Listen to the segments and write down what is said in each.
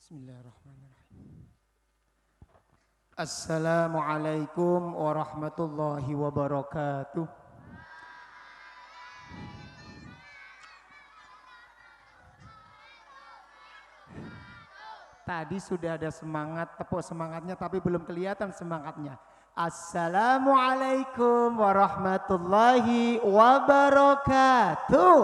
Bismillahirrahmanirrahim. Assalamualaikum warahmatullahi wabarakatuh. Tadi sudah ada semangat, tepuk semangatnya tapi belum kelihatan semangatnya. Assalamualaikum warahmatullahi wabarakatuh.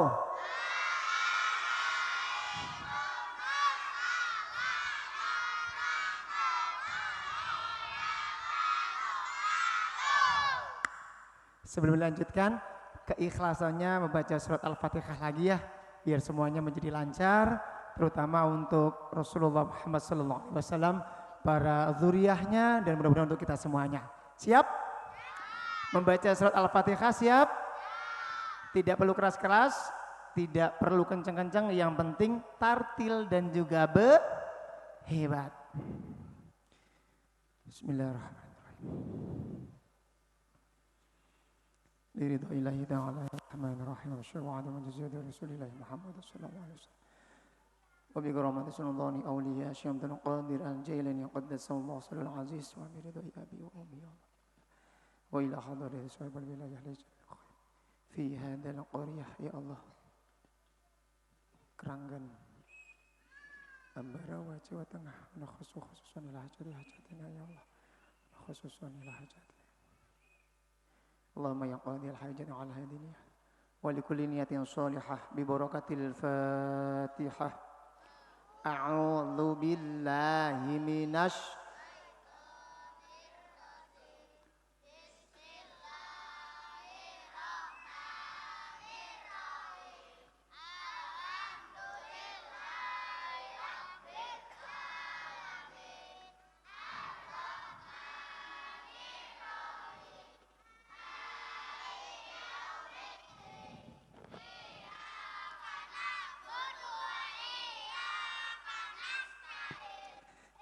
Sebelum dilanjutkan, keikhlasannya membaca surat Al-Fatihah lagi ya, biar semuanya menjadi lancar, terutama untuk Rasulullah Muhammad SAW, para zuriyahnya, dan mudah-mudahan untuk kita semuanya. Siap? Membaca surat Al-Fatihah siap? Tidak perlu keras-keras, tidak perlu kencang-kencang, yang penting tartil dan juga hebat. Bismillahirrahmanirrahim. Liridha ilahi ta'ala rahmanirrahim wa syarwa adam jaziyah rasulillahi Muhammad sallallahu alaihi wasallam wa bi karamati sunnani awliya syamdan qadir al-jailani qaddasallahu sallallahu aziz wa bi ridha abi wa ummi wa ila hadari sahibul wilayah fi hadal qaryah ya Allah Keranggan Ambarawa Jawa Tengah khususan ila hajatina ya Allah khususan ila hajatina Allahumma ya qadil hajat ala hadiniya wa likulli niyatin salihah bi barakatil Fatihah. A'udzu billahi minasy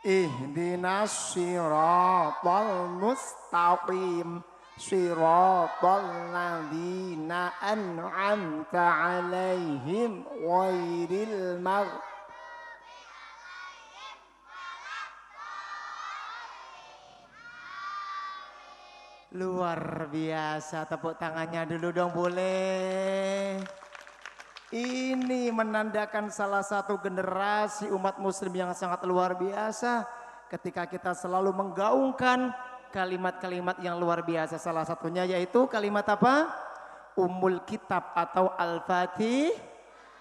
Ihdinas siratal mustaqim siratal ladzina an'amta 'alaihim ghairil maghdubi Luar biasa, tepuk tangannya dulu dong boleh. Ini menandakan salah satu generasi umat muslim yang sangat luar biasa ketika kita selalu menggaungkan kalimat-kalimat yang luar biasa. Salah satunya yaitu kalimat apa? Ummul Kitab atau Al-Fatih,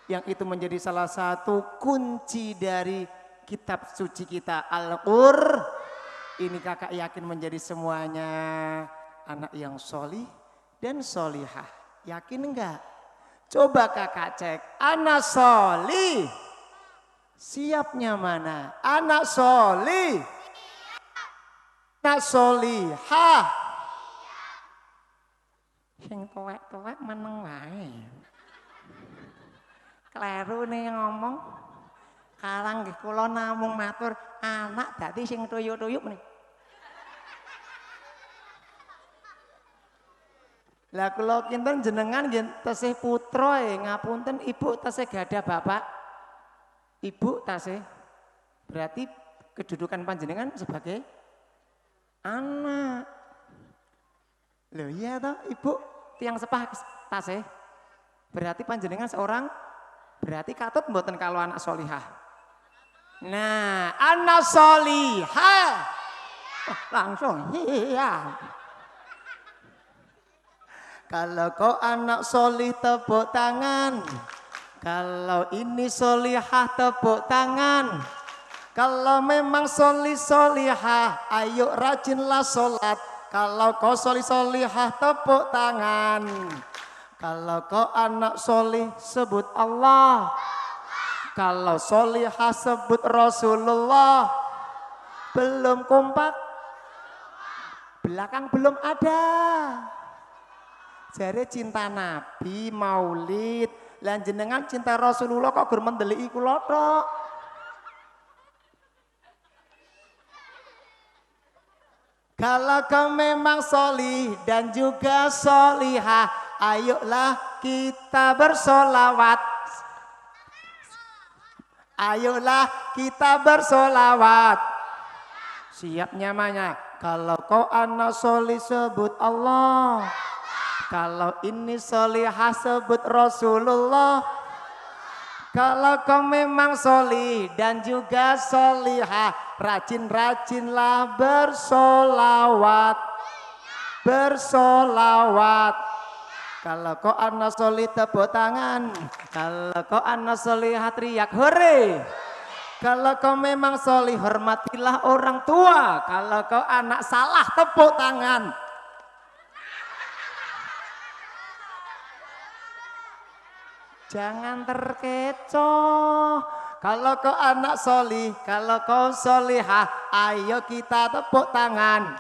yang itu menjadi salah satu kunci dari kitab suci kita Al-Qur'an. Ini kakak yakin menjadi semuanya anak yang solih dan solihah. Yakin enggak? Coba kakak cek, anak solih, siapnya mana? Anak solih, anak solihah. Sing tuwek-tuwek meneng wae. Kleru nih ngomong, karang nggih kula namung matur anak dadi sing tuyuk-tuyuk nih. Lah kula kinten jenengan nggih tasih putra ngapunten ibu tasih gadah bapak. Ibu tasih berarti kedudukan panjenengan sebagai anak. Loh iya toh ibu tiang sepah tasih. Berarti panjenengan seorang berarti katut mboten kalau anak solihah. Nah, anak solihah. Langsung iya. Kalau kau anak solih tepuk tangan. Kalau ini solihah tepuk tangan. Kalau memang solih solihah, ayo rajinlah sholat. Kalau kau solih solihah tepuk tangan. Kalau kau anak solih sebut Allah. Kalau solihah sebut Rasulullah. Belum kompak. Belakang belum ada. Jare cinta Nabi, maulid, lan jenengan cinta Rasulullah kok gur mendeliki kula tok. Kalau kau memang solih dan juga solihah, ayolah kita bersolawat. Ayolah kita bersolawat. Siapnya mana? Kalau kau anak solih sebut Allah. Kalau ini solihah sebut Rasulullah. Kalau kau memang solih dan juga solihah, rajin-rajinlah bersolawat. Bersolawat. Kalau kau anak solih tepuk tangan. Kalau kau anak solihah teriak hore. Kalau kau memang solih hormatilah orang tua. Kalau kau anak salah tepuk tangan. Jangan terkecoh. Kalau kau anak solih, kalau kau solihah, ayo kita tepuk tangan.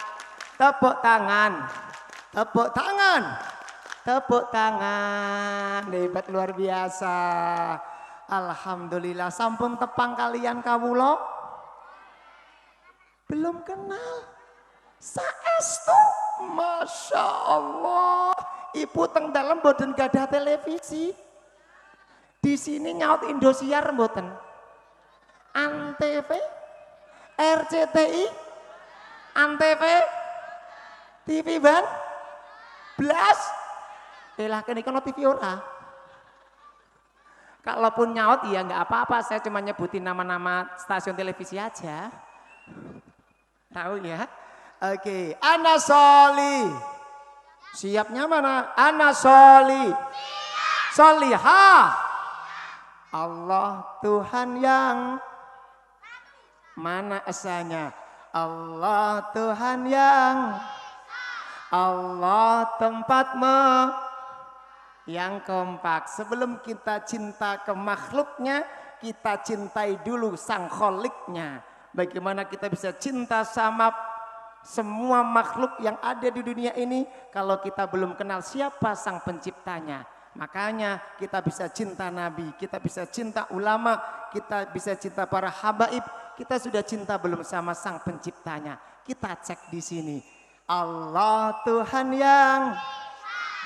Tepuk tangan. Tepuk tangan. Tepuk tangan. Hebat luar biasa. Alhamdulillah. Sampun tepang kalian kawula? Belum kenal. Saestu. Masya Allah. Ibu teng dalam boten gadah televisi. Di sini nyaut Indosiar mboten. Antv, RCTI, Antv, TV Ban, Blas. Lah kene kono TV ora. Kalaupun nyaut ya nggak apa-apa, saya cuma nyebutin nama-nama stasiun televisi aja. Tahu ya? Oke, Ana Soli. Siapnya mana? Ana Soli. Solihah. Allah Tuhan yang mana esanya? Allah Tuhan yang Allah tempatmu yang kompak. Sebelum kita cinta ke makhluknya, kita cintai dulu sang kholiknya. Bagaimana kita bisa cinta sama semua makhluk yang ada di dunia ini kalau kita belum kenal siapa sang penciptanya. Makanya kita bisa cinta Nabi, kita bisa cinta ulama, kita bisa cinta para habaib. Kita sudah cinta belum sama sang penciptanya? Kita cek di sini. Allah Tuhan yang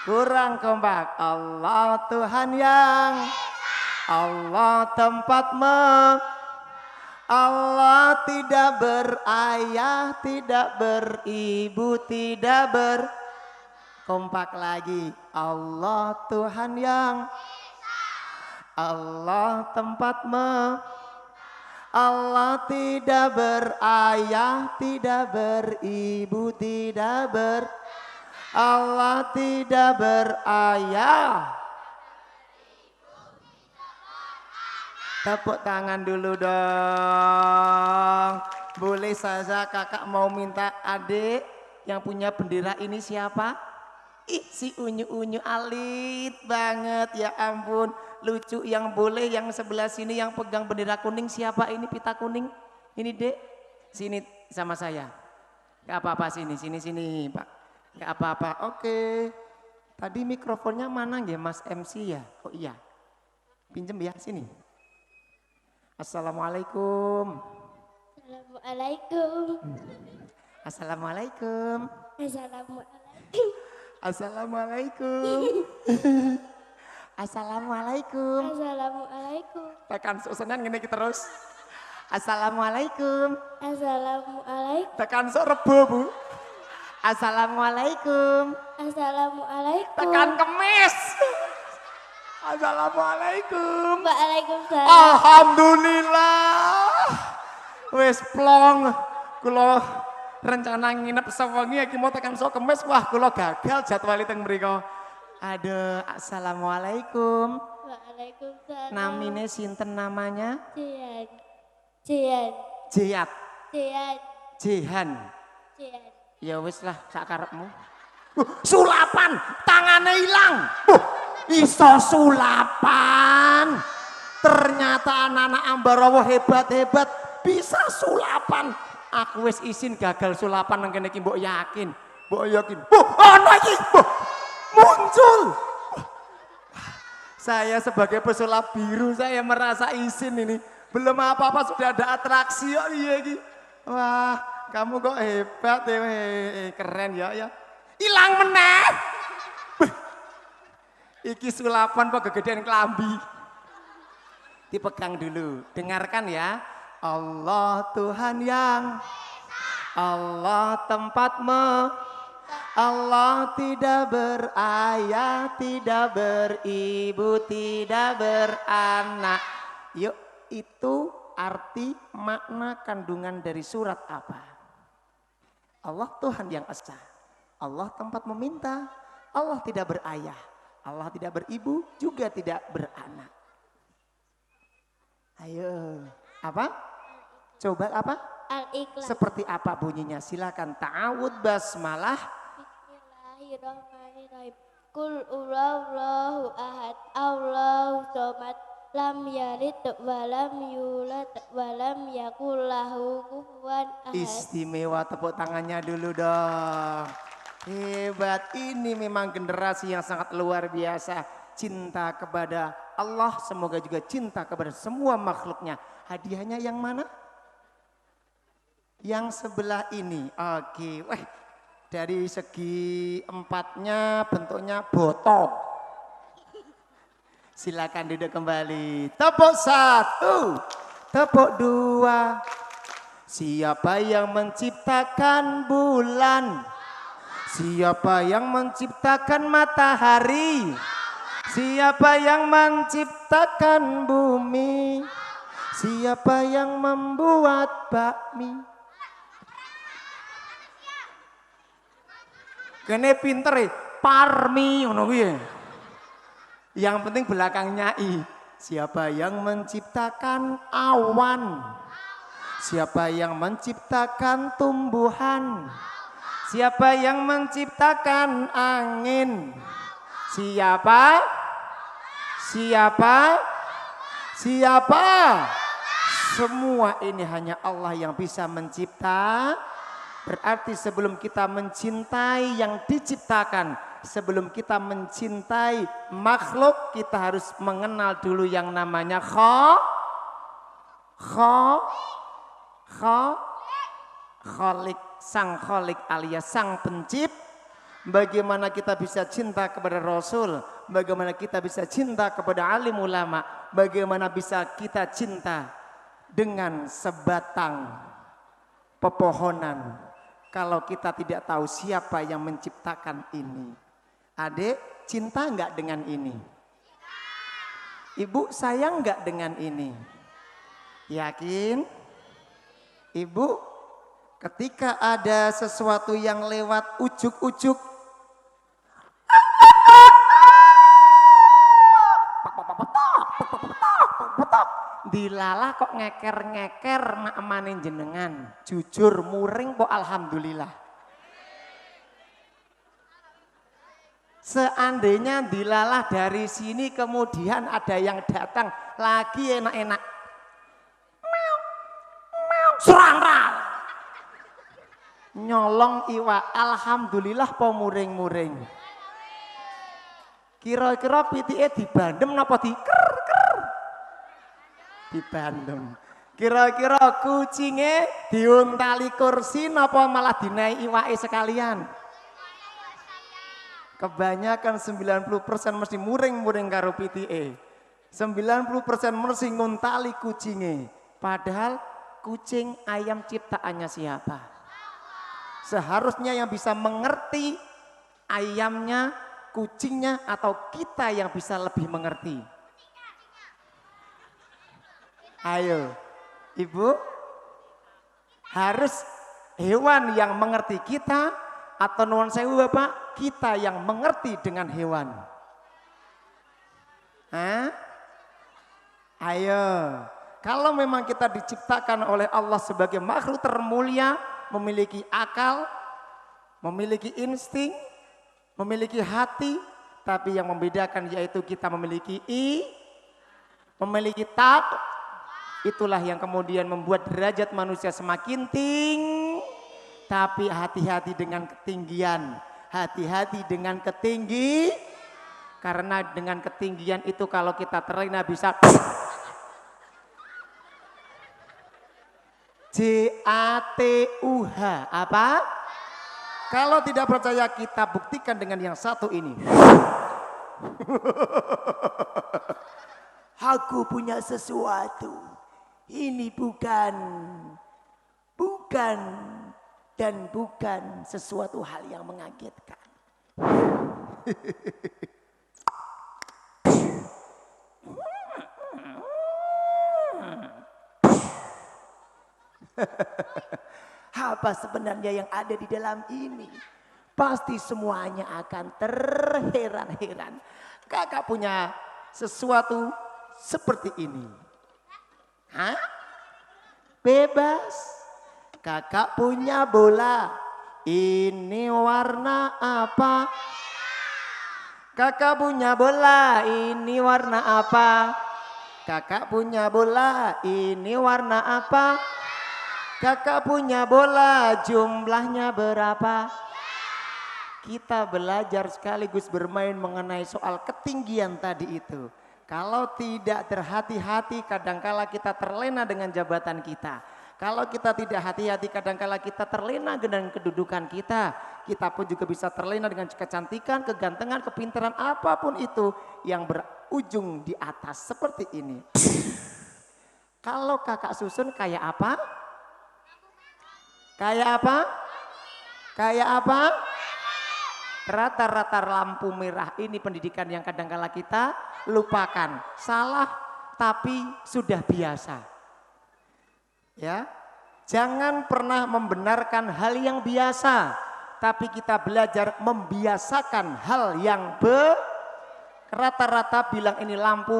kurang kompak. Allah Tuhan yang Allah tempatmu. Allah tidak berayah, tidak beribu, tidak kompak lagi. Allah Tuhan yang Allah tempatmu. Allah tidak berayah, tidak beribu, tidak Allah tidak berayah. Tepuk tangan dulu dong. Boleh saja kakak mau minta adik yang punya bendera ini siapa? Ih, si unyu-unyu alit banget, ya ampun. Lucu. Yang boleh yang sebelah sini yang pegang bendera kuning siapa ini, pita kuning? Ini dek, sini sama saya. Gak apa-apa, sini Pak. Gak apa-apa, oke. Tadi mikrofonnya mana ya Mas MC ya? Oh iya, pinjem ya, sini. Assalamualaikum. Assalamualaikum. Assalamualaikum. Assalamualaikum. Assalamualaikum. Assalamualaikum. Assalamualaikum. Tekan susunan gini terus. Assalamualaikum. Assalamualaikum. Tekan sok rebo bu. Assalamualaikum. Assalamualaikum. Tekan kemis. Assalamualaikum. Waalaikumsalam. Alhamdulillah. Wes plong. Kula rencana nginep sewengi iki mau tekan sok kemis. Wah kula gagal jadwal teng mriko. Aduh, assalamualaikum. Waalaikumsalam. Namine sinten namanya? Jian. Jiat. Jian. Jihan. Jian. Ya wis lah sakarepmu. Sulapan, tangannya hilang. Iso sulapan. Ternyata anak-anak Ambarawa hebat-hebat bisa sulapan. Aku wis izin gagal sulapan nang kene iki mbok yakin. Mbok yakin. Ono iki. Muncul. Saya sebagai pesulap biru saya merasa izin ini. Belum apa-apa sudah ada atraksi kok iya iki. Wah, kamu kok hebat ya, keren ya. Hilang meneh. Iki sulapan kok kegedean klambi. Dipegang dulu. Dengarkan ya. Allah Tuhan yang Allah tempatmu. Allah tidak berayah, tidak beribu, tidak beranak. Yuk, itu arti makna kandungan dari surat apa? Allah Tuhan yang esa. Allah tempat meminta. Allah tidak berayah. Allah tidak beribu, juga tidak beranak. Ayo, apa? Coba apa? Al-Ikhlas. Seperti apa bunyinya? Silakan ta'awud basmalah. Bismillahirrahmanirrahim. Qul huwallahu ahad, Allahu somad, lam yalid wa lam yulad wa lam yakul lahu kufuwan ahad. Istimewa, tepuk tangannya dulu dong. Hebat, ini memang generasi yang sangat luar biasa. Cinta kepada Allah, semoga juga cinta kepada semua makhluknya. Hadiahnya yang mana? Yang sebelah ini. Oke, wah, dari segi empatnya bentuknya botol. Silakan duduk kembali. Tepuk satu, tepuk dua. Siapa yang menciptakan bulan? Siapa yang menciptakan matahari? Siapa yang menciptakan bumi? Siapa yang membuat bakmi? Kene pinter parmi ngono kuwi. Yang penting belakangnya i. Siapa yang menciptakan awan? Siapa yang menciptakan tumbuhan? Siapa yang menciptakan angin? Siapa? Siapa? Siapa? Semua ini hanya Allah yang bisa mencipta. Berarti sebelum kita mencintai yang diciptakan, sebelum kita mencintai makhluk, kita harus mengenal dulu yang namanya Kholik, sang kholik alias sang pencipta. Bagaimana kita bisa cinta kepada Rasul, bagaimana kita bisa cinta kepada alim ulama, bagaimana bisa kita cinta dengan sebatang pepohonan kalau kita tidak tahu siapa yang menciptakan ini. Adik, cinta enggak dengan ini? Ibu sayang enggak dengan ini? Yakin? Ibu, ketika ada sesuatu yang lewat ujuk-ujuk, dilalah kok ngeker-ngeker mak emanin jenengan, jujur muring kok alhamdulillah. Seandainya dilalah dari sini kemudian ada yang datang lagi enak-enak, serang-rang, nyolong iwa, alhamdulillah po muring-muring. Kira-kira pitike dibandem napa diker? Di Bandung. Kira-kira kucinge diuntali kursi napa malah dinai iwake sekalian? Kebanyakan 90% mesti muring-muring karo pitike. 90% mesti nguntali kucinge. Padahal kucing ayam ciptaannya siapa? Seharusnya yang bisa mengerti ayamnya, kucingnya, atau kita yang bisa lebih mengerti. Ayo, Ibu, harus hewan yang mengerti kita atau nuwun sewu Bapak, kita yang mengerti dengan hewan. Hah? Ayo, kalau memang kita diciptakan oleh Allah sebagai makhluk termulia, memiliki akal, memiliki insting, memiliki hati, tapi yang membedakan yaitu kita memiliki memiliki itulah yang kemudian membuat derajat manusia semakin tinggi. Tapi hati-hati dengan ketinggian, hati-hati dengan ketinggi, karena dengan ketinggian itu kalau kita terlena bisa JATUH. Apa? Kalau tidak percaya kita buktikan dengan yang satu ini. Aku punya sesuatu. Ini bukan dan bukan sesuatu hal yang mengagetkan. Apa sebenarnya yang ada di dalam ini? Pasti semuanya akan terheran-heran. Kakak punya sesuatu seperti ini. Hah? Bebas. Kakak punya bola. Ini warna apa? Kakak punya bola. Ini warna apa? Kakak punya bola. Ini warna apa? Kakak punya bola. Jumlahnya berapa? Kita belajar sekaligus bermain mengenai soal ketinggian tadi itu. Kalau tidak terhati-hati kadangkala kita terlena dengan jabatan kita. Kalau kita tidak hati-hati kadangkala kita terlena dengan kedudukan kita. Kita pun juga bisa terlena dengan kecantikan, kegantengan, kepintaran apapun itu yang berujung di atas seperti ini. Kalau kakak susun kayak apa? Kayak apa? Kayak apa? Rata-rata lampu merah ini pendidikan yang kadangkala kita lupakan. Salah tapi sudah biasa. Ya, jangan pernah membenarkan hal yang biasa, tapi kita belajar membiasakan hal yang rata-rata bilang ini lampu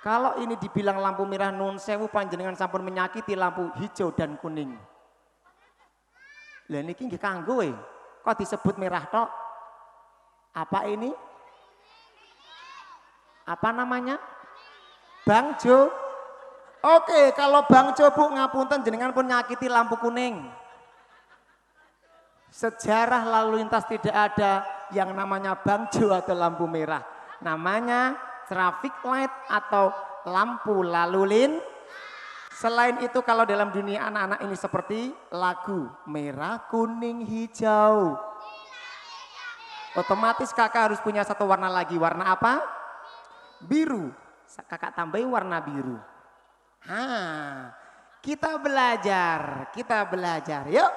kalau ini dibilang lampu merah nun sewu panjenengan sampun menyakiti lampu hijau dan kuning. Lah niki nggih kanggo kok disebut merah tok? Apa ini? Apa namanya? Bangjo. Oke, kalau Bangjo Bu ngapunten jenengan pun nyakiti lampu kuning. Sejarah lalu lintas tidak ada yang namanya Bangjo atau lampu merah. Namanya traffic light atau lampu lalu lintas. Selain itu kalau dalam dunia anak-anak ini seperti lagu merah, kuning, hijau. Otomatis kakak harus punya satu warna lagi. Warna apa? Biru. Kakak tambahi warna biru. Kita belajar. Yuk.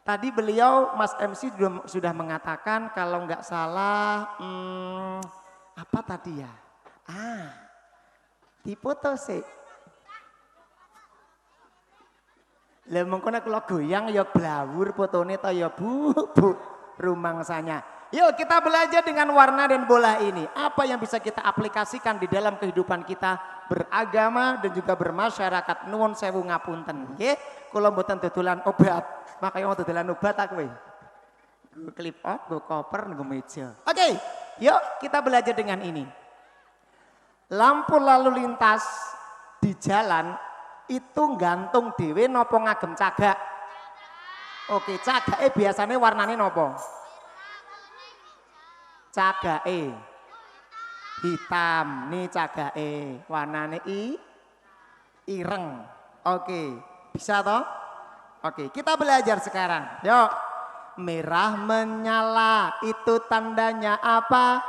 Tadi beliau Mas MC sudah mengatakan kalau nggak salah apa tadi ya? Dipoto sih. Lah mengkono kula goyang ya blawur fotone to ya Bu rumangsanya. Yuk kita belajar dengan warna dan bola ini. Apa yang bisa kita aplikasikan di dalam kehidupan kita beragama dan juga bermasyarakat. Nuwun sewu ngapunten nggih. Kula mboten dodolan obat. Makanya mau dodolan obat aku kowe. Go clip on, go koper, go meja. Oke, yuk kita belajar dengan ini. Lampu lalu lintas di jalan itu gantung dhewe nopo ngagem cagak? Oke, cagake biasanya warnane nopo? Cagake hitam, nih cagake warnane ireng. Oke, bisa toh? Oke, kita belajar sekarang. Yuk, merah menyala itu tandanya apa?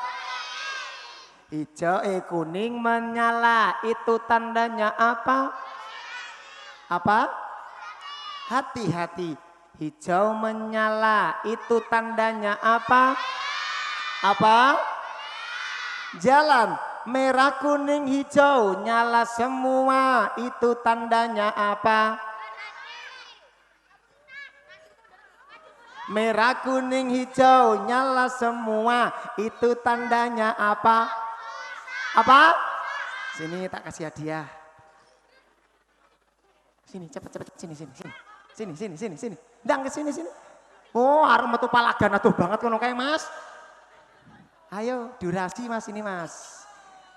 Hijau kuning menyala itu tandanya apa? Apa? Hati-hati. Hijau menyala itu tandanya apa? Apa? Jalan. Merah kuning hijau nyala semua itu tandanya apa? Merah kuning hijau nyala semua itu tandanya apa? Apa? Sini tak kasih hadiah. Sini cepet sini. Ndang ke sini. Oh, arep metu palagan atuh banget kono kae, Mas. Ayo, durasi Mas ini, Mas.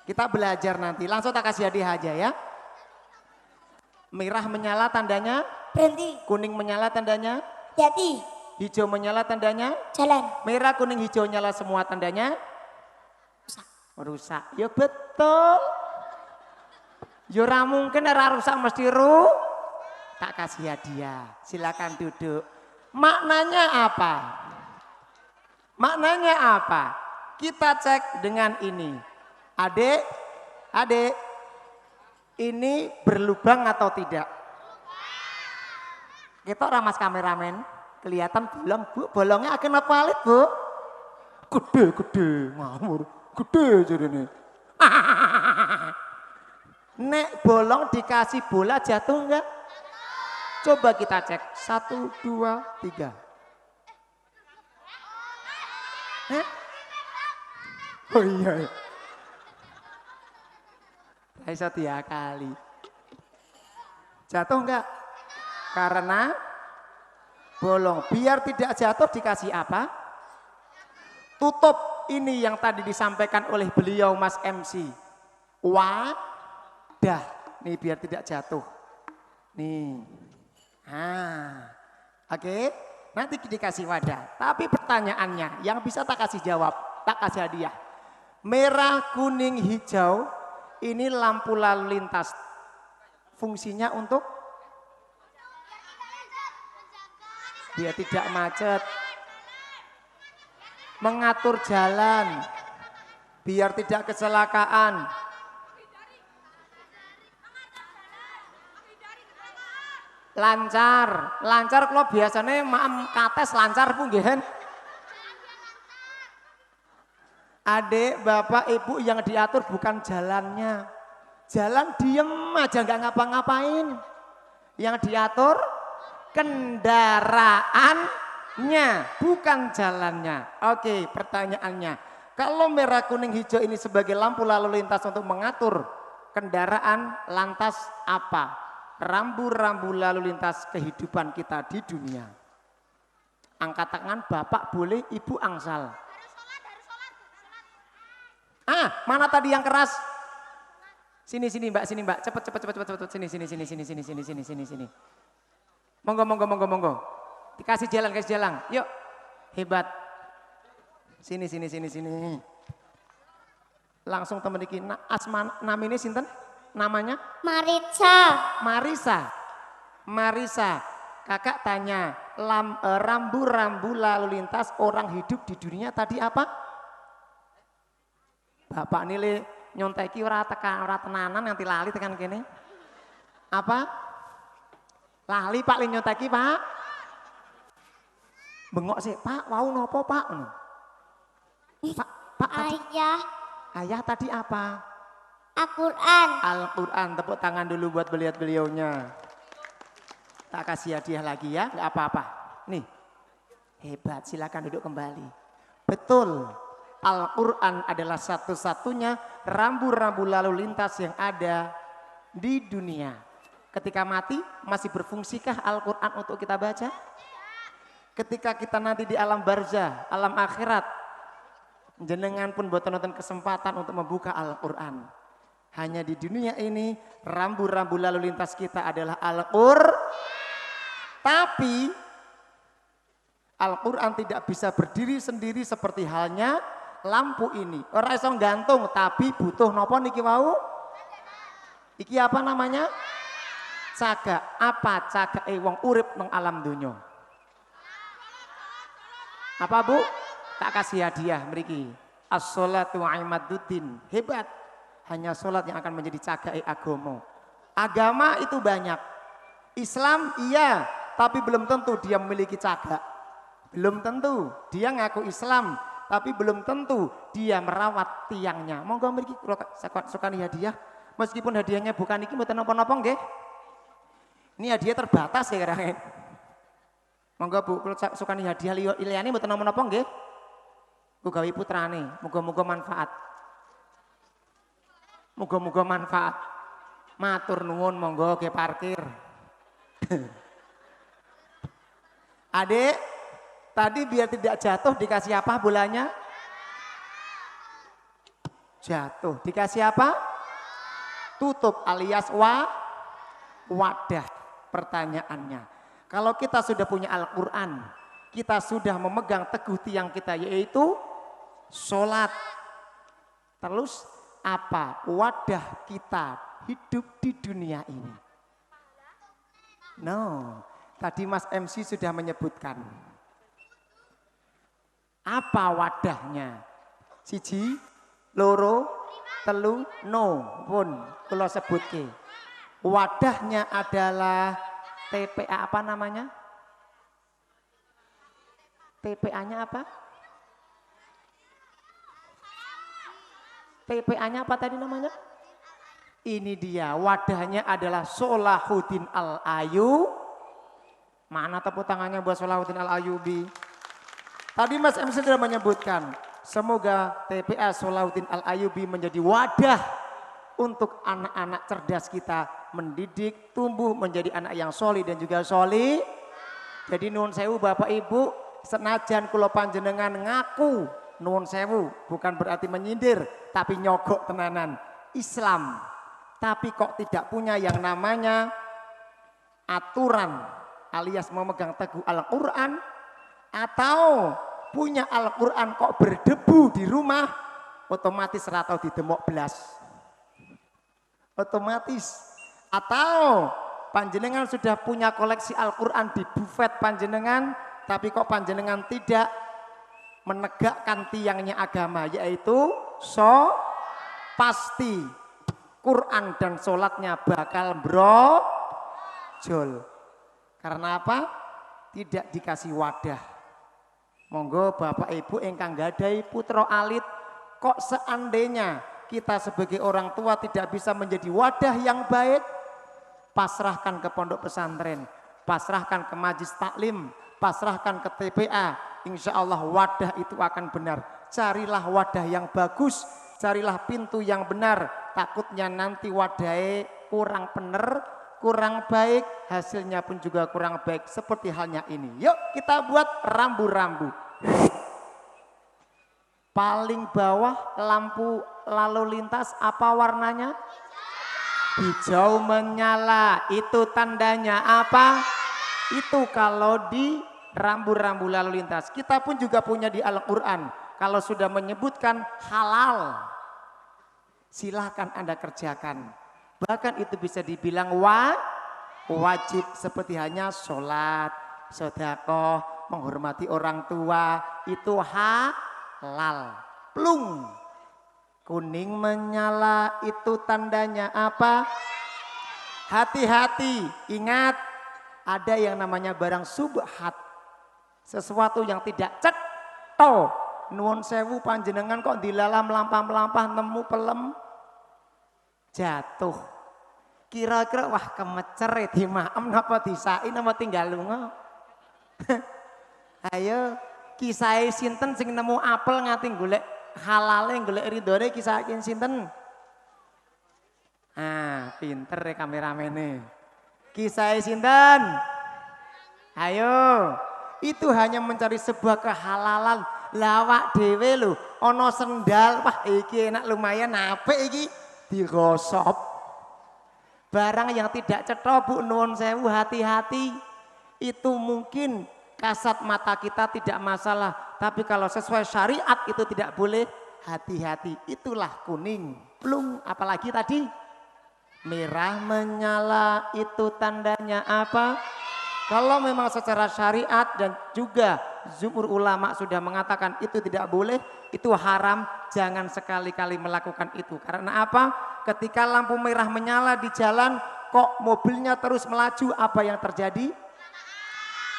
Kita belajar nanti. Langsung tak kasih hadiah aja ya. Merah menyala tandanya Berhenti. kuning menyala tandanya Hati. hijau menyala tandanya Jalan. merah kuning hijau nyala semua tandanya rusak. Ya betul. Ya ora mungkin ora rusak mesti tak kasih hadiah. Silakan duduk. Maknanya apa? Maknanya apa? Kita cek dengan ini. Adik, Adik, ini berlubang atau tidak? Kita orang mas kameramen, kelihatan bolong bu, bolongnya akan apa alit bu? Gede, ngawur, gede jadi nih. Nek bolong dikasih bola jatuh enggak? Coba kita cek, 1, 2, 3. Oh iya. Bisa 3 kali. Jatuh enggak? Karena bolong. Biar tidak jatuh dikasih apa? Tutup ini yang tadi disampaikan oleh beliau Mas MC. Wadah. Nih biar tidak jatuh. Nih. Oke. Nanti dikasih wadah. Tapi pertanyaannya yang bisa tak kasih jawab, tak kasih hadiah. Merah, kuning, hijau ini lampu lalu lintas. Fungsinya untuk biar tidak macet. Mengatur jalan. Biar tidak kecelakaan. Lancar kalau biasanya maam kates lancar pun gehen. Adik, bapak, ibu yang diatur bukan jalannya. Jalan diem aja nggak ngapa-ngapain. Yang diatur kendaraannya, bukan jalannya. Oke, pertanyaannya. Kalau merah, kuning, hijau ini sebagai lampu lalu lintas untuk mengatur kendaraan, lantas apa? Rambu-rambu lalu lintas kehidupan kita di dunia. Angkat tangan bapak boleh, ibu angsal. Mana tadi yang keras? Sini mbak, cepet, sini. Monggo. Dikasih jalan, yuk. Hebat. Sini. Langsung temen iki, asma namanya sinten? Namanya? Marisa. Kakak tanya, rambu-rambu lalu lintas orang hidup di dunia tadi apa? Bapak nilai nyonteki ora tenanan nanti lali tekan kene. Apa? Lali Pak nyontek Pak. Bengok sih, Pak, wau nopo Pak? Pak ayah tadi apa? Al-Quran, tepuk tangan dulu buat beliaunya. Tak kasih hadiah lagi ya, nggak apa-apa. Nih, hebat, silakan duduk kembali. Betul, Al-Quran adalah satu-satunya rambu-rambu lalu lintas yang ada di dunia. Ketika mati, masih berfungsikah Al-Quran untuk kita baca? Ketika kita nanti di alam barzah, alam akhirat, jenengan pun buat nonton kesempatan untuk membuka Al-Quran. Hanya di dunia ini, rambu-rambu lalu lintas kita adalah Al-Quran. Tapi, Al-Quran tidak bisa berdiri sendiri seperti halnya lampu ini. Ora iso gantung, tapi butuh nopo niki wau? Iki apa namanya? Cagak. Apa cagak wong urip nang alam dunya? Apa Bu? Tak kasih hadiah mriki. As-sholatu imaduddin. Hebat. Hanya sholat yang akan menjadi cagak agama. Agama itu banyak. Islam iya, tapi belum tentu dia memiliki cagak. Belum tentu dia ngaku Islam, tapi belum tentu dia merawat tiangnya. Monggo mriki kula sukani hadiah. Meskipun hadiahnya bukan iki mboten napa-napa nggih. Ini hadiah terbatas ya kadang. Monggo Bu, kula sukani hadiah liyane mboten napa-napa nggih. Ku gawe putrane, muga-muga manfaat. Muga-muga manfaat. Matur nuwun monggo ke parkir. Adik, tadi biar tidak jatuh dikasih apa bolanya? Jatuh. Dikasih apa? Tutup alias wadah. Pertanyaannya. Kalau kita sudah punya Al-Quran, kita sudah memegang teguh tiang kita yaitu sholat. Terus apa wadah kita hidup di dunia ini? No, tadi Mas MC sudah menyebutkan. Apa wadahnya? Siji, loro, telu no pun kula sebutke. Wadahnya adalah TPA apa namanya? TPA-nya apa? TPA-nya apa tadi namanya? Ini dia, wadahnya adalah Solahuddin Al-Ayu. Mana tepuk tangannya buat Solahuddin Al-Ayubi? Tadi Mas MC sudah menyebutkan, semoga TPA Solahuddin Al-Ayubi menjadi wadah untuk anak-anak cerdas kita mendidik, tumbuh menjadi anak yang solih dan juga solih. Jadi nuwun sewu Bapak Ibu, senajan kula panjenengan ngaku nuwun sewu, bukan berarti menyindir, tapi nyogok tenanan Islam. Tapi kok tidak punya yang namanya aturan alias memegang teguh Al-Quran, atau punya Al-Quran kok berdebu di rumah, otomatis ratau didemok belas. Otomatis. Atau panjenengan sudah punya koleksi Al-Quran di bufet panjenengan, tapi kok panjenengan tidak menegakkan tiangnya agama, yaitu pasti Quran dan sholatnya bakal brojol. Karena apa? Tidak dikasih wadah. Monggo Bapak Ibu ingkang gadai putra alit, kok seandainya kita sebagai orang tua tidak bisa menjadi wadah yang baik, pasrahkan ke pondok pesantren, pasrahkan ke majlis taklim, pasrahkan ke TPA. Insya Allah wadah itu akan benar. Carilah wadah yang bagus, carilah pintu yang benar. Takutnya nanti wadahnya kurang benar, kurang baik, hasilnya pun juga kurang baik. Seperti halnya ini. Yuk kita buat rambu-rambu. Paling bawah lampu lalu lintas apa warnanya? Hijau menyala. Itu tandanya apa? Itu kalau di rambu-rambu lalu lintas. Kita pun juga punya di Al-Quran. Kalau sudah menyebutkan halal, silahkan Anda kerjakan. Bahkan itu bisa dibilang wajib, seperti hanya sholat, sedekah, menghormati orang tua, itu halal. Plung. Kuning menyala, itu tandanya apa? Hati-hati, ingat ada yang namanya barang subhat. Sesuatu yang tidak cetho. Nuwun sewu panjenengan kok dilalah melampah-melampah nemu pelem jatuh. Kira-kira wah kemecer dimaem napa disain apa tinggal lunga. Ayo kisah sinten sing nemu apel ngati golek halale golek ridhone kisahin sinten? Ah, pinter ya kameramene. Kisah sinten? Ayo. Itu hanya mencari sebuah kehalalan. Lawak dhewe lho, ana sendal, wah iki enak lumayan apik iki digosop. Barang yang tidak cetha Bu nuwun sewu hati-hati. Itu mungkin kasat mata kita tidak masalah, tapi kalau sesuai syariat itu tidak boleh, hati-hati. Itulah kuning, plung, apalagi tadi merah menyala, itu tandanya apa? Kalau memang secara syariat dan juga jumhur ulama sudah mengatakan itu tidak boleh, itu haram, jangan sekali-kali melakukan itu. Karena apa? Ketika lampu merah menyala di jalan, kok mobilnya terus melaju, apa yang terjadi?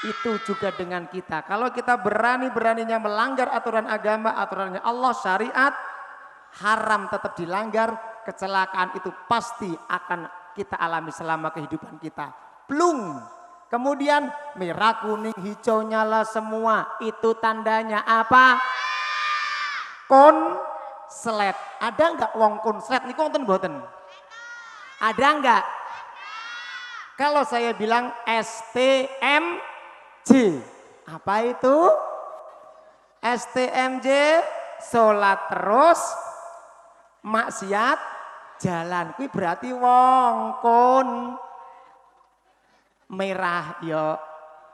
Itu juga dengan kita. Kalau kita berani-beraninya melanggar aturan agama, aturannya Allah, syariat, haram tetap dilanggar, kecelakaan itu pasti akan kita alami selama kehidupan kita. Plung. Kemudian merah, kuning, hijau nyala semua. Itu tandanya apa? Konslet. Ada enggak wong konslet? Ini konten boten? Ada enggak? Kalau saya bilang STMJ. Apa itu? STMJ, sholat terus, maksiat jalan. Kuwi berarti wong kon merah ya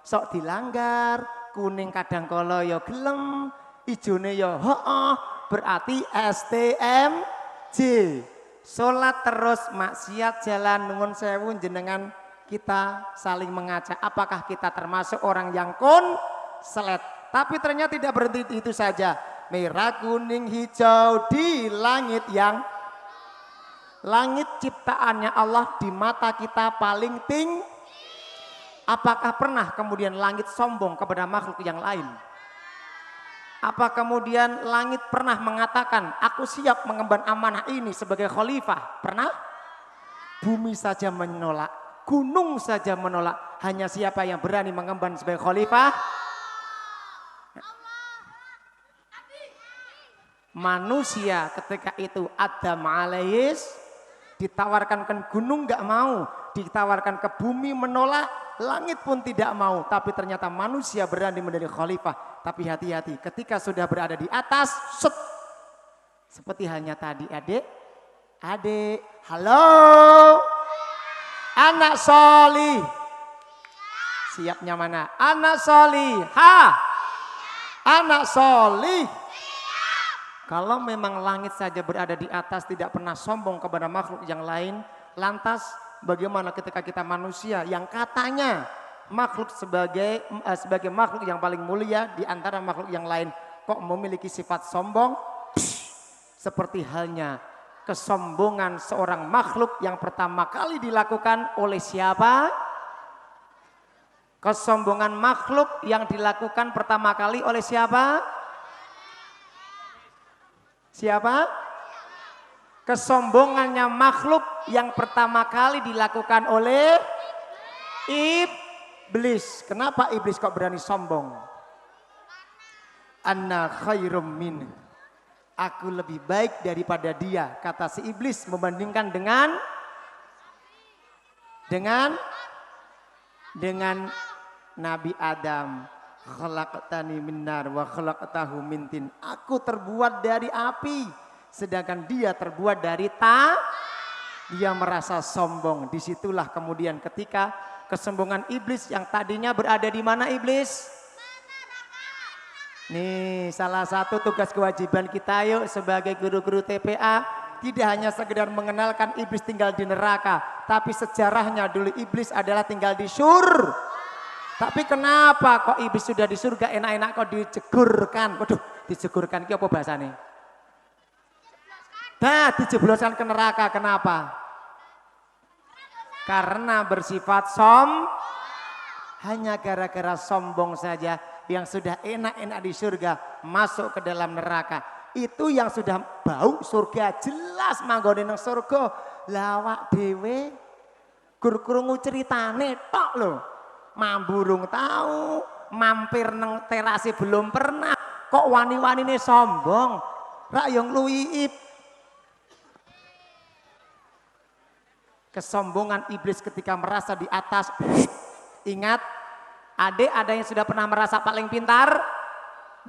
sok dilanggar, kuning kadang kala ya gelem, ijone ya heeh, berarti STMJ. Salat terus maksiat jalan. Nuwun sewu jenengan kita saling mengajak apakah kita termasuk orang yang konslet. Tapi ternyata tidak berhenti itu saja. Merah, kuning, hijau di langit yang Langit ciptaannya Allah di mata kita paling tinggi. Apakah pernah kemudian langit sombong kepada makhluk yang lain? Apa kemudian langit pernah mengatakan, aku siap mengemban amanah ini sebagai khalifah? Pernah? Bumi saja menolak, gunung saja menolak. Hanya siapa yang berani mengemban sebagai khalifah? Manusia ketika itu Adam alaihis ditawarkan ke gunung nggak mau, ditawarkan ke bumi menolak, langit pun tidak mau. Tapi ternyata manusia berani menjadi khalifah. Tapi hati-hati, ketika sudah berada di atas, set. Seperti hanya tadi adik, halo, anak solih, siapnya mana? Anak solih, anak solih. Kalau memang langit saja berada di atas tidak pernah sombong kepada makhluk yang lain, lantas bagaimana ketika kita manusia yang katanya makhluk sebagai makhluk yang paling mulia di antara makhluk yang lain kok memiliki sifat sombong? Seperti halnya kesombongan seorang makhluk yang pertama kali dilakukan oleh siapa? Kesombongan makhluk yang dilakukan pertama kali oleh siapa? Siapa? Kesombongannya makhluk yang pertama kali dilakukan oleh iblis. Kenapa iblis kok berani sombong? Anna khairum min. Aku lebih baik daripada dia, kata si iblis membandingkan dengan Nabi Adam. Khalaqtani min nar wa khalaqtahu min tin. Aku terbuat dari api, sedangkan dia terbuat dari Dia merasa sombong. Disitulah kemudian ketika kesombongan iblis yang tadinya berada di mana iblis? Nih salah satu tugas kewajiban kita yuk sebagai guru-guru TPA. Tidak hanya sekedar mengenalkan iblis tinggal di neraka, tapi sejarahnya dulu iblis adalah tinggal di surga. Tapi kenapa kok iblis sudah di surga enak-enak kok dijegurkan? Waduh, dijegurkan ini apa bahasanya? Nah, dijebloskan ke neraka. Kenapa? Karena bersifat hanya gara-gara sombong saja yang sudah enak-enak di surga masuk ke dalam neraka. Itu yang sudah bau surga jelas manggone nang surga. Lawak dewe gur-krungu ceritane tok lho. Mamburung tahu, mampir nang terasi belum pernah. Kok wani-wanine sombong? Rak yang luwiip. Kesombongan iblis ketika merasa di atas. Ingat, adik ada yang sudah pernah merasa paling pintar?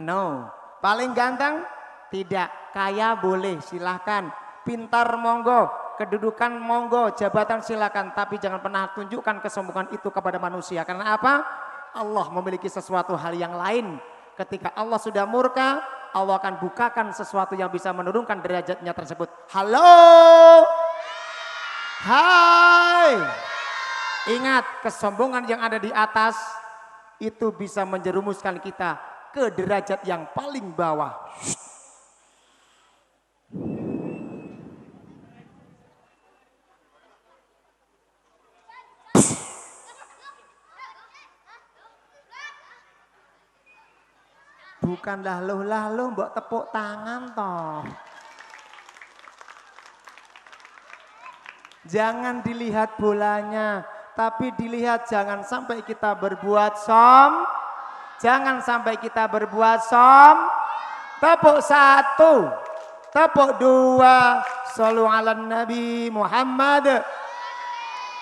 No. Paling ganteng? Tidak. Kaya boleh, silahkan. Pintar monggo. Kedudukan monggo, jabatan silakan, tapi jangan pernah tunjukkan kesombongan itu kepada manusia. Karena apa? Allah memiliki sesuatu hal yang lain. Ketika Allah sudah murka, Allah akan bukakan sesuatu yang bisa menurunkan derajatnya tersebut. Halo, hai. Ingat, kesombongan yang ada di atas itu bisa menjerumuskan kita ke derajat yang paling bawah. Bukan lahluh mbok tepuk tangan toh. Jangan dilihat bolanya, tapi dilihat jangan sampai kita berbuat jangan sampai kita berbuat Tepuk satu, tepuk dua, shollu ala Nabi Muhammad.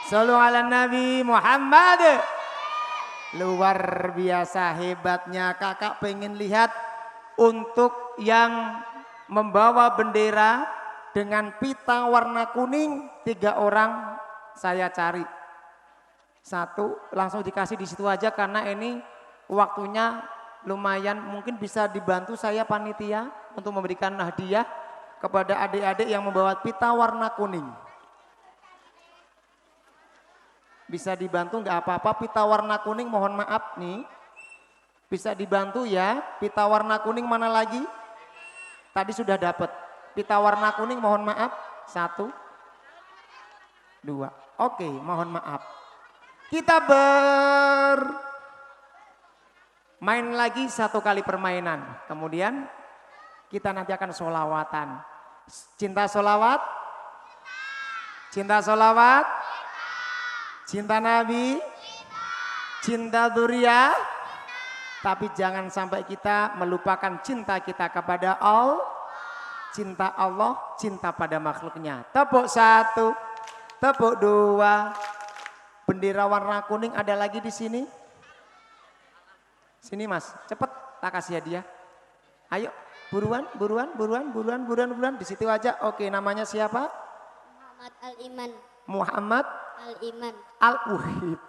Shollu ala Nabi Muhammad. Luar biasa hebatnya. Kakak pengen lihat untuk yang membawa bendera dengan pita warna kuning 3 orang saya cari. 1 langsung dikasih di situ aja karena ini waktunya lumayan. Mungkin bisa dibantu saya panitia untuk memberikan hadiah kepada adik-adik yang membawa pita warna kuning. Bisa dibantu nggak apa-apa, pita warna kuning mohon maaf nih. Bisa dibantu ya, pita warna kuning mana lagi? Tadi sudah dapat. Pita warna kuning mohon maaf, 1. 2. Oke, mohon maaf. Kita main lagi 1 kali permainan. Kemudian kita nanti akan sholawatan. Cinta sholawat? Cinta sholawat? Cinta Nabi? Cinta Dzurriyyah? Tapi jangan sampai kita melupakan cinta kita kepada Allah. Cinta Allah, cinta pada makhluknya. Tepuk 1, tepuk 2. Bendera warna kuning ada lagi di sini. Sini Mas, cepet tak kasih hadiah. Ayo, buruan. Di situ aja. Oke, namanya siapa? Muhammad Al-Iman. Muhammad Al-Iman.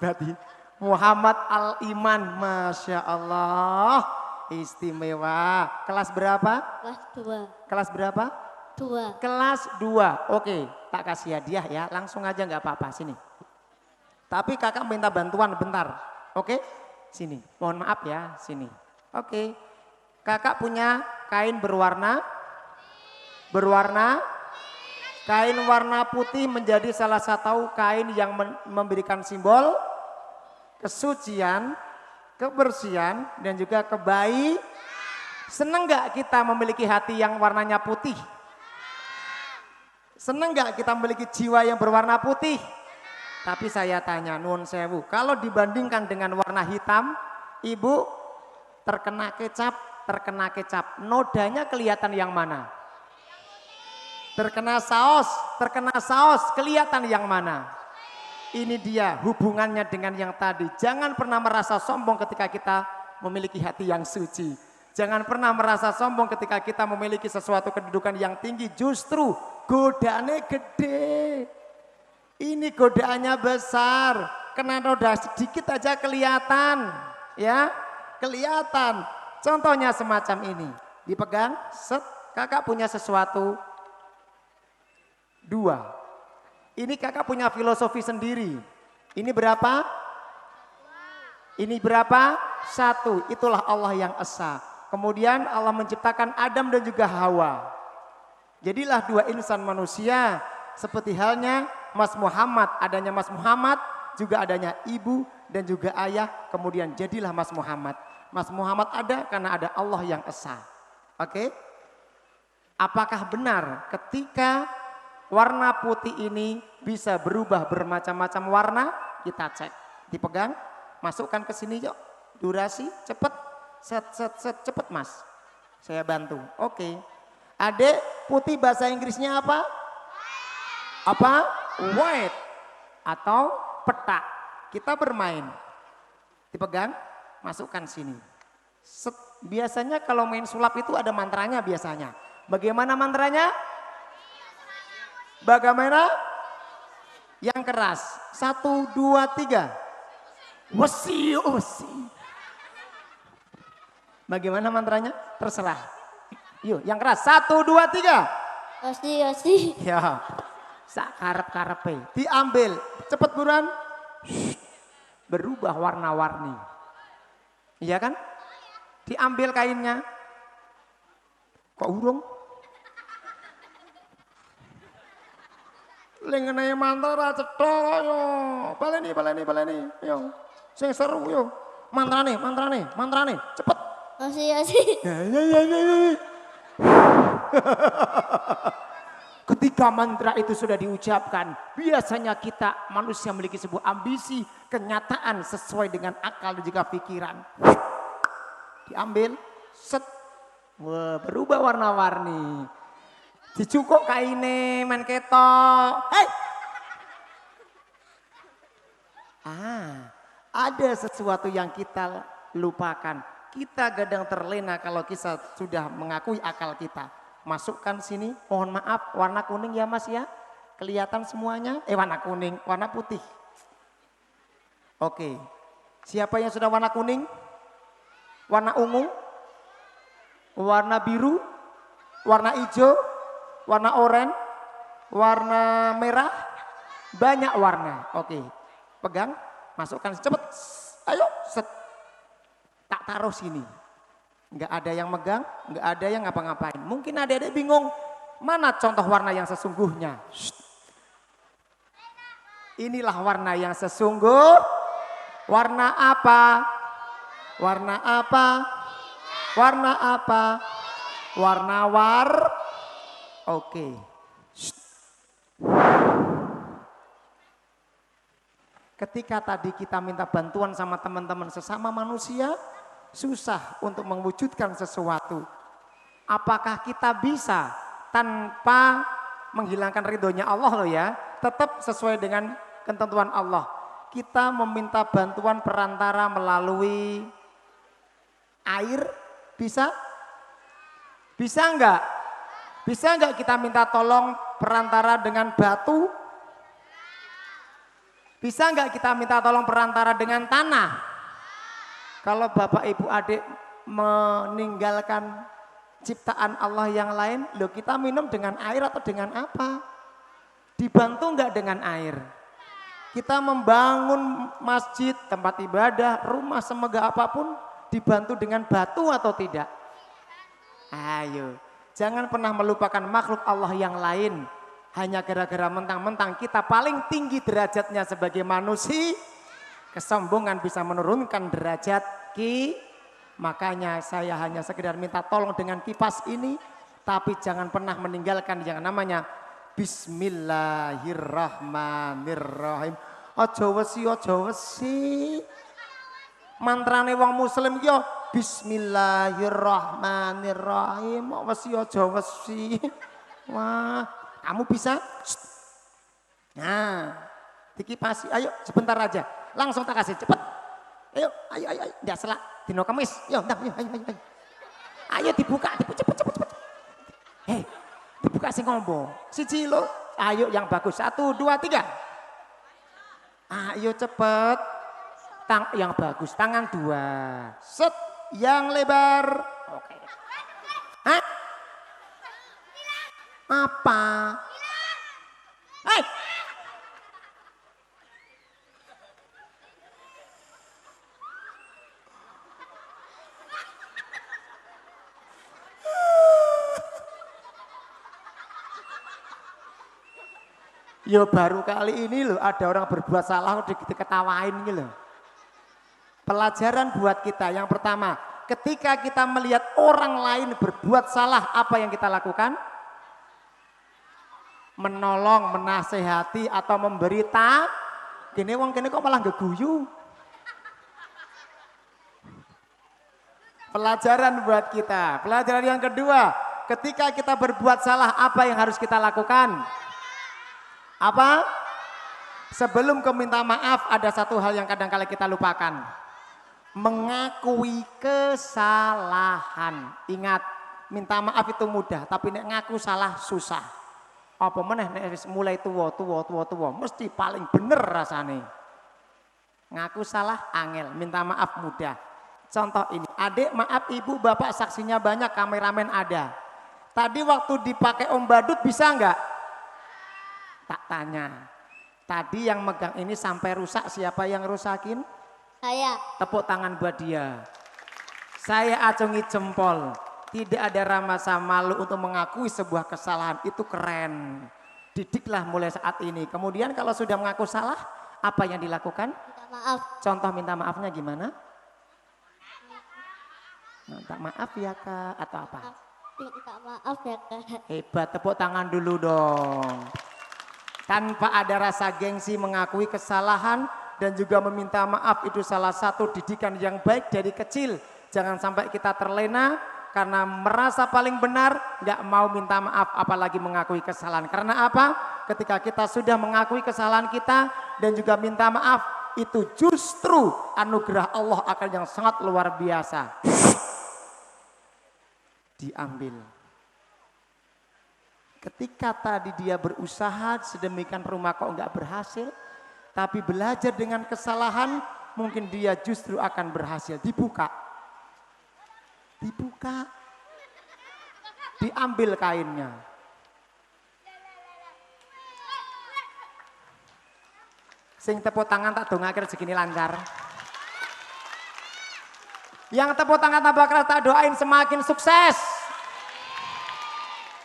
Tadi Muhammad Al-Iman, Masya Allah, istimewa. Kelas berapa? Kelas 2. Kelas berapa? 2. Kelas 2. Oke, tak kasih hadiah ya, langsung aja nggak apa-apa, sini. Tapi kakak minta bantuan bentar, oke? Sini, mohon maaf ya, sini. Oke, kakak punya kain kain warna putih menjadi salah satu kain yang memberikan simbol kesucian, kebersihan, dan juga kebaik. Seneng gak kita memiliki hati yang warnanya putih? Seneng gak kita memiliki jiwa yang berwarna putih? Tapi saya tanya, nuwun sewu, kalau dibandingkan dengan warna hitam, ibu terkena kecap, nodanya kelihatan yang mana? Terkena saus, kelihatan yang mana? Ini dia hubungannya dengan yang tadi. Jangan pernah merasa sombong ketika kita memiliki hati yang suci. Jangan pernah merasa sombong ketika kita memiliki sesuatu kedudukan yang tinggi. Justru godaannya gede. Ini godaannya besar. Kena noda sedikit aja kelihatan. Ya, kelihatan. Contohnya semacam ini. Dipegang, set, kakak punya sesuatu. 2. Ini kakak punya filosofi sendiri. Ini berapa? Ini berapa? 1. Itulah Allah yang esa. Kemudian Allah menciptakan Adam dan juga Hawa. Jadilah 2 insan manusia. Seperti halnya Mas Muhammad. Adanya Mas Muhammad, juga adanya ibu dan juga ayah. Kemudian jadilah Mas Muhammad. Mas Muhammad ada karena ada Allah yang esa. Oke? Apakah benar ketika warna putih ini bisa berubah bermacam-macam warna? Kita cek. Dipegang, masukkan ke sini yuk. Durasi, cepet. Set, cepet Mas. Saya bantu. Oke. Adek, putih bahasa Inggrisnya apa? Apa? White. Atau peta. Kita bermain. Dipegang, masukkan sini. Set. Biasanya kalau main sulap itu ada mantranya biasanya. Bagaimana mantranya? Bagaimana? Yang keras. 1, 2, 3. Wasi. Bagaimana mantranya? Terserah. Yuk, yang keras. 1, 2, 3. Osi. Ya. Sakarep-karepe. Diambil. Cepet buruan. Berubah warna-warni. Iya kan? Diambil kainnya. Kok urung? Lengenane mantra cetha yo. Baleni. Yo. Sing seru yo. Mantrane. Cepet. Osi. Ya. Ketika mantra itu sudah diucapkan, biasanya kita manusia memiliki sebuah ambisi, kenyataan sesuai dengan akal dan juga pikiran. Diambil, set. Wah, berubah warna-warni. Dicukuk kaine men ketok. Hei. Ada sesuatu yang kita lupakan. Kita kadang terlena kalau kita sudah mengakui akal kita. Masukkan sini, mohon maaf, warna kuning ya Mas ya. Kelihatan semuanya, warna kuning, warna putih. Oke, siapa yang sudah warna kuning? Warna ungu? Warna biru? Warna hijau? Warna oranye? Warna merah? Banyak warna, oke. Pegang, masukkan, cepet. Ayo, set. Tak taruh sini. Nggak ada yang megang, nggak ada yang ngapa-ngapain. Mungkin ada bingung, mana contoh warna yang sesungguhnya? Inilah warna yang sesungguh. Warna apa? Warna apa? Warna apa? Warna Oke. Shh. Ketika tadi kita minta bantuan sama teman-teman sesama manusia, susah untuk mewujudkan sesuatu. Apakah kita bisa tanpa menghilangkan ridhonya Allah loh ya, tetap sesuai dengan ketentuan Allah. Kita meminta bantuan perantara melalui air, bisa? Bisa enggak? Bisa enggak kita minta tolong perantara dengan batu? Bisa enggak kita minta tolong perantara dengan tanah? Kalau Bapak Ibu Adik meninggalkan ciptaan Allah yang lain, loh kita minum dengan air atau dengan apa? Dibantu enggak dengan air? Kita membangun masjid, tempat ibadah, rumah semegah apapun, dibantu dengan batu atau tidak? Ayo, jangan pernah melupakan makhluk Allah yang lain. Hanya gara-gara mentang-mentang kita paling tinggi derajatnya sebagai manusia, kesombongan bisa menurunkan derajat Makanya saya hanya sekedar minta tolong dengan kipas ini, tapi jangan pernah meninggalkan yang namanya Bismillahirrahmanirrahim. Ojo wesi. Mantrane wong muslim yo Bismillahirrahmanirrahim. Ojo wesi. Wah, kamu bisa? Nah, dikipasi. Ayo sebentar aja. Langsung tak kasih cepet. Ayo. Ndak selak dino Kamis. Yo, ayo. Ayo dibuka, cepet. Hei, dibuka sing ngombo. Siji lo. Ayo yang bagus. 1, 2, 3. Ayo cepet. Yang bagus. Tangan 2. Set. Yang lebar. Oke. Hah? Apa? Hei. Yo baru kali ini loh ada orang berbuat salah udah diketawain gitu loh. Pelajaran buat kita yang pertama, ketika kita melihat orang lain berbuat salah, apa yang kita lakukan? Menolong, menasehati atau memberi gini wong kene kok malah ngeguyu. Pelajaran buat kita. Pelajaran yang kedua, ketika kita berbuat salah, apa yang harus kita lakukan? Apa? Sebelum minta maaf ada satu hal yang kadang-kala kita lupakan. Mengakui kesalahan. Ingat, minta maaf itu mudah, tapi nek ngaku salah susah. Apa meneh nek mulai tua, mesti paling bener rasane. Ngaku salah angel, minta maaf mudah. Contoh ini, adik maaf ibu bapak saksinya banyak, kameramen ada. Tadi waktu dipakai Om Badut bisa enggak? Tak tanya, tadi yang megang ini sampai rusak siapa yang rusakin? Saya. Tepuk tangan buat dia. Saya acungi jempol. Tidak ada rasa malu untuk mengakui sebuah kesalahan, itu keren. Didiklah mulai saat ini. Kemudian kalau sudah mengaku salah, apa yang dilakukan? Minta maaf. Contoh minta maafnya gimana? Minta maaf ya kak, atau apa? Minta maaf ya kak. Hebat, tepuk tangan dulu dong. Tanpa ada rasa gengsi mengakui kesalahan dan juga meminta maaf, itu salah satu didikan yang baik dari kecil. Jangan sampai kita terlena karena merasa paling benar, nggak mau minta maaf apalagi mengakui kesalahan. Karena apa? Ketika kita sudah mengakui kesalahan kita dan juga minta maaf, itu justru anugerah Allah akan yang sangat luar biasa. Diambil. Ketika tadi dia berusaha sedemikian rupa kok enggak berhasil, tapi belajar dengan kesalahan, mungkin dia justru akan berhasil. Dibuka. Diambil kainnya. Sing tepuk tangan tak dongake rezekine lancar. Yang tepuk tangan tambah keras tak doain semakin sukses.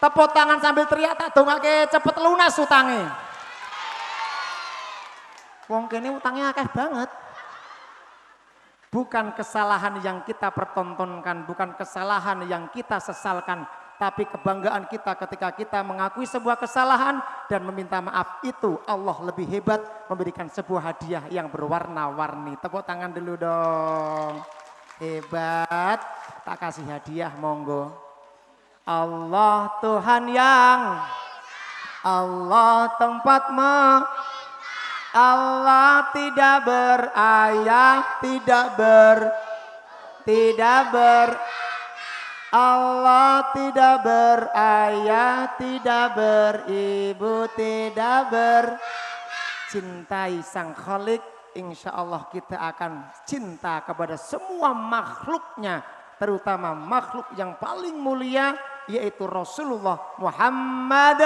Tepuk tangan sambil teriak tak dongake cepet lunas utange. Wong kene utangnya akeh banget. Bukan kesalahan yang kita pertontonkan, bukan kesalahan yang kita sesalkan, tapi kebanggaan kita ketika kita mengakui sebuah kesalahan dan meminta maaf. Itu Allah lebih hebat memberikan sebuah hadiah yang berwarna-warni. Tepuk tangan dulu dong. Hebat. Tak kasih hadiah, monggo. Allah Tuhan yang Allah tempat Allah tidak berayah, Allah tidak berayah, tidak beribu, tidak cintai Sang Khalik. Insya Allah kita akan cinta kepada semua makhluknya, terutama makhluk yang paling mulia yaitu Rasulullah Muhammad.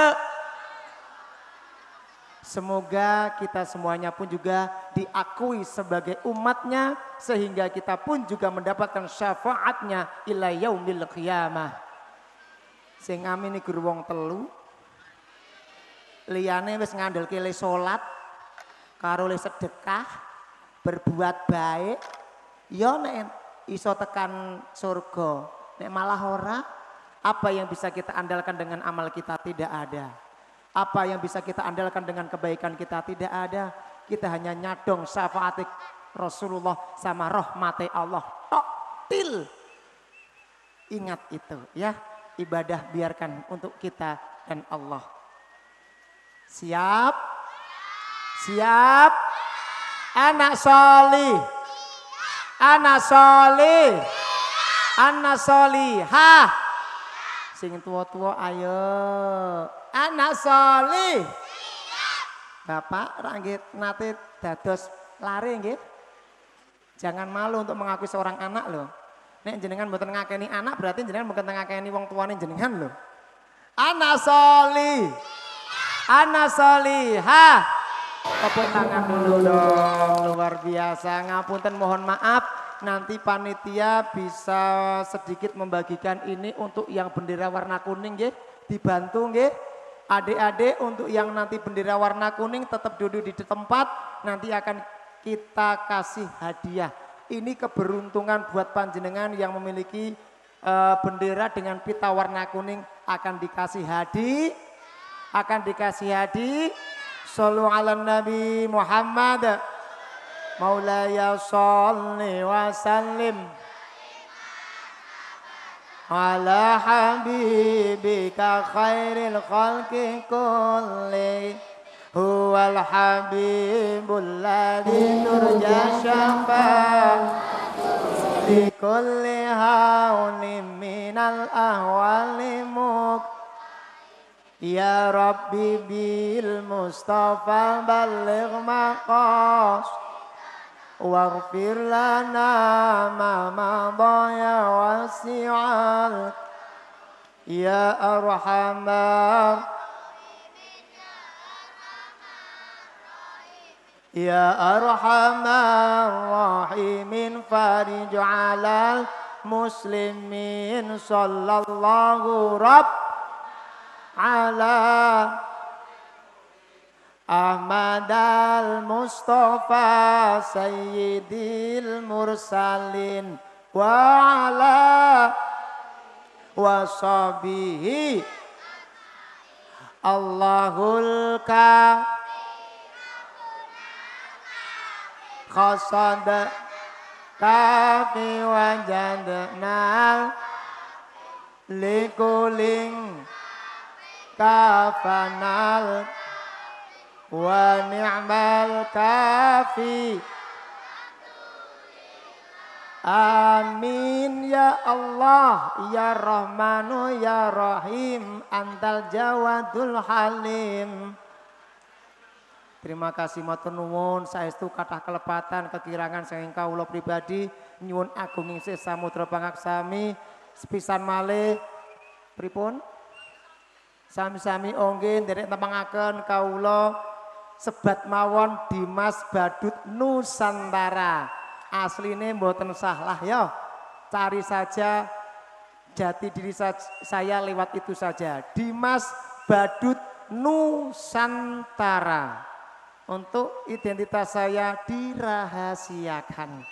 Semoga kita semuanya pun juga diakui sebagai umatnya sehingga kita pun juga mendapatkan syafaatnya ila yaumil qiyamah. Sing amin iki guru wong telu. Liyane wis ngandelke le salat karo le sedekah, berbuat baik, ya nek iso tekan surga. Nek malah ora, apa yang bisa kita andalkan dengan amal kita? Tidak ada. Apa yang bisa kita andalkan dengan kebaikan kita? Tidak ada. Kita hanya nyadong syafaat Rasulullah sama rahmati Allah. Tok til. Ingat itu ya. Ibadah biarkan untuk kita dan Allah. Siap? Siap? Anak solih. Anak solih. Anak solihah. Sing tua-tua ayo. Anak solih. Bapak ranggit nate dados lari nggih. Jangan malu untuk mengakui seorang anak loh. Nek jenengan mboten ngakeni anak berarti jenengan mboten ngakeni wong tuane jenengan loh. Anak solih. Anak solihah. Tepuk tangan dulu dong. Luar biasa. Ngapunten mohon maaf. Nanti panitia bisa sedikit membagikan ini untuk yang bendera warna kuning nggih. Dibantu nggih. Adik-adik untuk yang nanti bendera warna kuning tetap duduk di tempat, nanti akan kita kasih hadiah. Ini keberuntungan buat panjenengan yang memiliki bendera dengan pita warna kuning akan dikasih hadiah. Shallu ala Nabi Muhammad. Maulaya sholli wa sallim ala habibika khairil khalqi kulli huwal habibul ladzi turja syafa'atuhu li kulli haunin minal ahwali ya Rabbi bil Mustafa balligh maqas waghfir lana ma madha ya wasi'al ya arhamar rahimin farij 'alal muslimin sallallahu rabb ala Ahmad al-Mustafa Sayyidil Mursalin wa ala washabihi Allahul khasad kafi wajadna likuling kafanal wa ni'mal kafi amin ya Allah ya Rahmanu ya Rahim antal jawadul halim. Terima kasih matur nuwun saestu kathah kelepatan kekirangan saking kawula pribadi nyuwun agung ing samudra pangaksami sepisan malih pripun sami-sami onggih nderek tepangaken kawula sebat mawon Dimas Badut Nusantara. Asline mboten salah ya. Cari saja jati diri saya lewat itu saja. Dimas Badut Nusantara. untuk identitas saya dirahasiakan.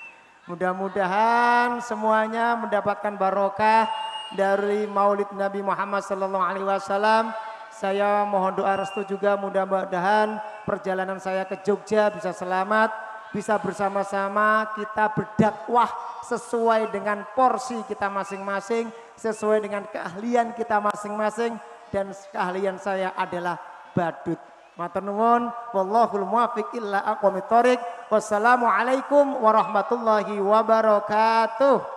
Mudah-mudahan semuanya mendapatkan barokah dari Maulid Nabi Muhammad SAW. Saya mohon doa restu juga, mudah-mudahan perjalanan saya ke Jogja bisa selamat, bisa bersama-sama kita berdakwah sesuai dengan porsi kita masing-masing, sesuai dengan keahlian kita masing-masing, dan keahlian saya adalah badut. Matur nuwun, wallahul muwaffiq illa aqwamit thoriq. Wassalamualaikum warahmatullahi wabarakatuh.